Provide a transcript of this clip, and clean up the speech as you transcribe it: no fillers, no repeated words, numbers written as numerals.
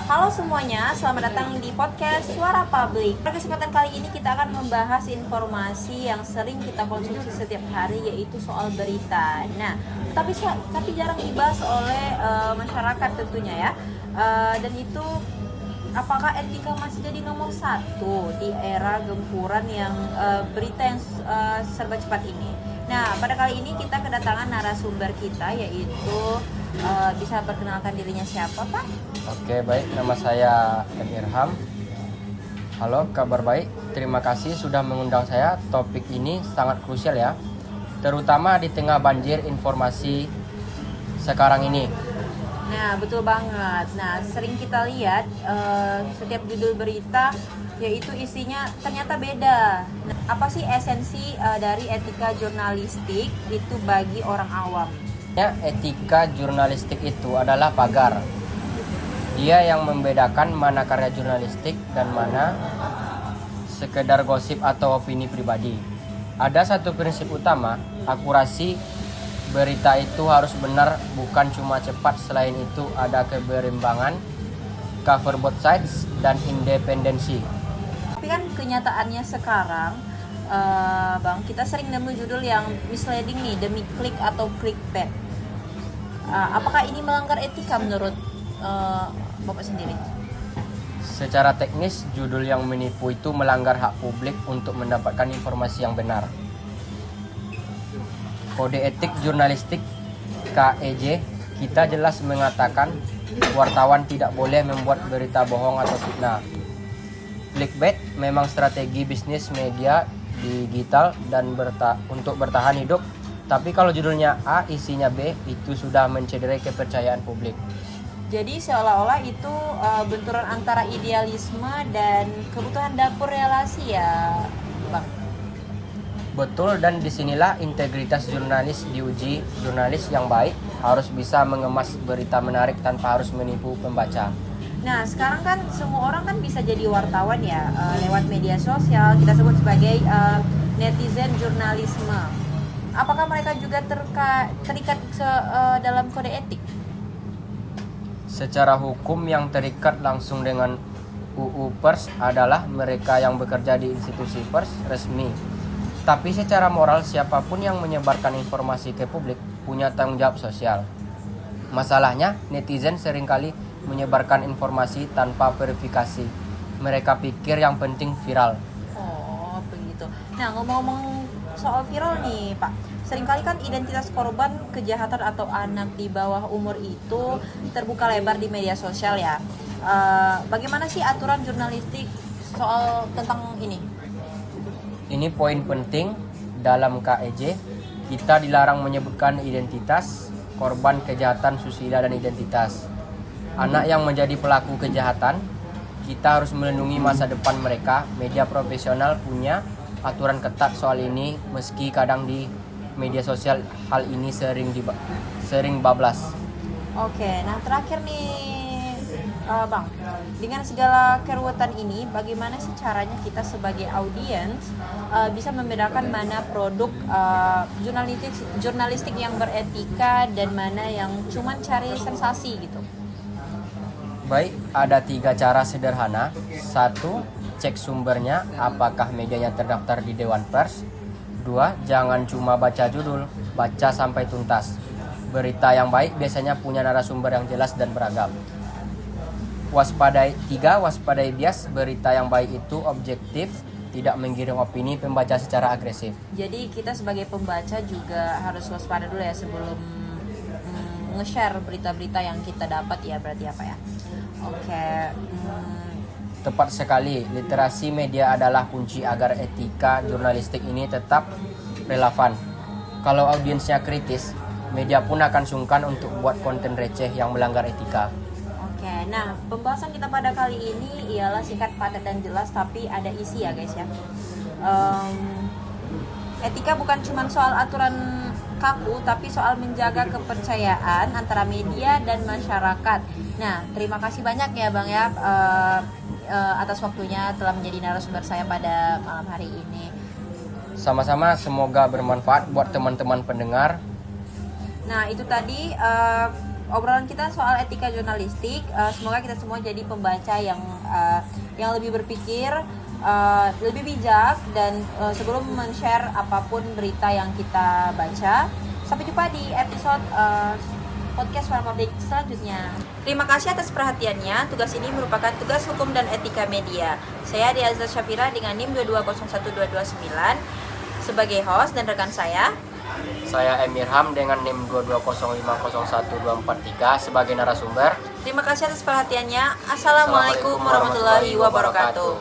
Halo semuanya, selamat datang di podcast Suara Publik. Pada kesempatan kali ini kita akan membahas informasi yang sering kita konsumsi setiap hari, yaitu soal berita. Nah, tapi jarang dibahas oleh masyarakat tentunya ya. Dan itu apakah etika masih jadi nomor satu di era gempuran yang berita yang serba cepat ini. Nah, pada kali ini kita kedatangan narasumber kita, yaitu bisa perkenalkan dirinya siapa, Pak? Oke, baik. Nama saya M. Irham. Halo, kabar baik. Terima kasih sudah mengundang saya. Topik ini sangat krusial ya, terutama di tengah banjir informasi sekarang ini. Nah, betul banget. Nah, sering kita lihat setiap judul berita yaitu isinya ternyata beda. Nah, apa sih esensi dari etika jurnalistik itu bagi orang awam? Etika jurnalistik itu adalah pagar. Dia yang membedakan mana karya jurnalistik dan mana sekedar gosip atau opini pribadi. Ada satu prinsip utama, akurasi berita itu harus benar, bukan cuma cepat. Selain itu ada keberimbangan, cover both sides, dan independensi. Tapi kan kenyataannya sekarang, Bang, kita sering nemu judul yang misleading nih demi klik atau clickbait. Apakah ini melanggar etika menurut Bapak sendiri? Secara teknis, judul yang menipu itu melanggar hak publik untuk mendapatkan informasi yang benar. Kode etik jurnalistik KEJ kita jelas mengatakan wartawan tidak boleh membuat berita bohong atau fitnah. Clickbait memang strategi bisnis media digital dan untuk bertahan hidup. Tapi kalau judulnya A, isinya B, itu sudah mencederai kepercayaan publik. Jadi seolah-olah itu benturan antara idealisme dan kebutuhan dapur relasi ya, Bang? Betul, dan disinilah integritas jurnalis diuji. Jurnalis yang baik harus bisa mengemas berita menarik tanpa harus menipu pembaca. Nah, sekarang kan semua orang kan bisa jadi wartawan ya, lewat media sosial, kita sebut sebagai netizen jurnalisme. Apakah mereka juga terikat dalam kode etik? Secara hukum yang terikat langsung dengan UU Pers adalah mereka yang bekerja di institusi pers resmi. Tapi secara moral, siapapun yang menyebarkan informasi ke publik punya tanggung jawab sosial. Masalahnya, netizen seringkali menyebarkan informasi tanpa verifikasi. Mereka pikir yang penting viral. Oh, begitu. Nah, ngomong-ngomong soal viral nih, Pak. Seringkali kan identitas korban kejahatan atau anak di bawah umur itu terbuka lebar di media sosial ya. Bagaimana sih aturan jurnalistik soal tentang ini? Ini poin penting dalam KEJ. Kita dilarang menyebutkan identitas korban kejahatan susila dan identitas anak yang menjadi pelaku kejahatan. Kita harus melindungi masa depan mereka. Media profesional punya aturan ketat soal ini, meski kadang di media sosial hal ini sering bablas. Oke, nah terakhir nih Bang, dengan segala keruwetan ini, bagaimana sih caranya kita sebagai audiens bisa membedakan mana produk jurnalistik yang beretika dan mana yang cuman cari sensasi gitu? Baik, ada 3 cara sederhana. 1. Cek sumbernya, apakah medianya terdaftar di Dewan Pers. 2. Jangan cuma baca judul, baca sampai tuntas. Berita yang baik biasanya punya narasumber yang jelas dan beragam. 3. Waspadai bias. Berita yang baik itu objektif, tidak menggiring opini pembaca secara agresif. Jadi kita sebagai pembaca juga harus waspada dulu ya sebelum nge-share berita-berita yang kita dapat ya, berarti apa ya? Oke. Tepat sekali, literasi media adalah kunci agar etika jurnalistik ini tetap relevan. Kalau audiensnya kritis, media pun akan sungkan untuk buat konten receh yang melanggar etika. Oke, nah pembahasan kita pada kali ini ialah singkat, padat, dan jelas, tapi ada isi ya guys ya. Etika bukan cuma soal aturan kaku, tapi soal menjaga kepercayaan antara media dan masyarakat. Nah, terima kasih banyak ya Bang ya atas waktunya telah menjadi narasumber saya pada malam hari ini. Sama-sama, semoga bermanfaat buat teman-teman pendengar. Nah, itu tadi obrolan kita soal etika jurnalistik. Semoga kita semua jadi pembaca yang lebih berpikir, lebih bijak, dan sebelum men-share apapun berita yang kita baca. Sampai jumpa di episode podcast Suara Publik selanjutnya. Terima kasih atas perhatiannya. Tugas ini merupakan tugas hukum dan etika media. Saya Diazra Syafira dengan NIM 2201229 sebagai host, dan rekan saya Emirham dengan NIM 220501243 sebagai narasumber. Terima kasih atas perhatiannya. Assalamualaikum warahmatullahi wabarakatuh.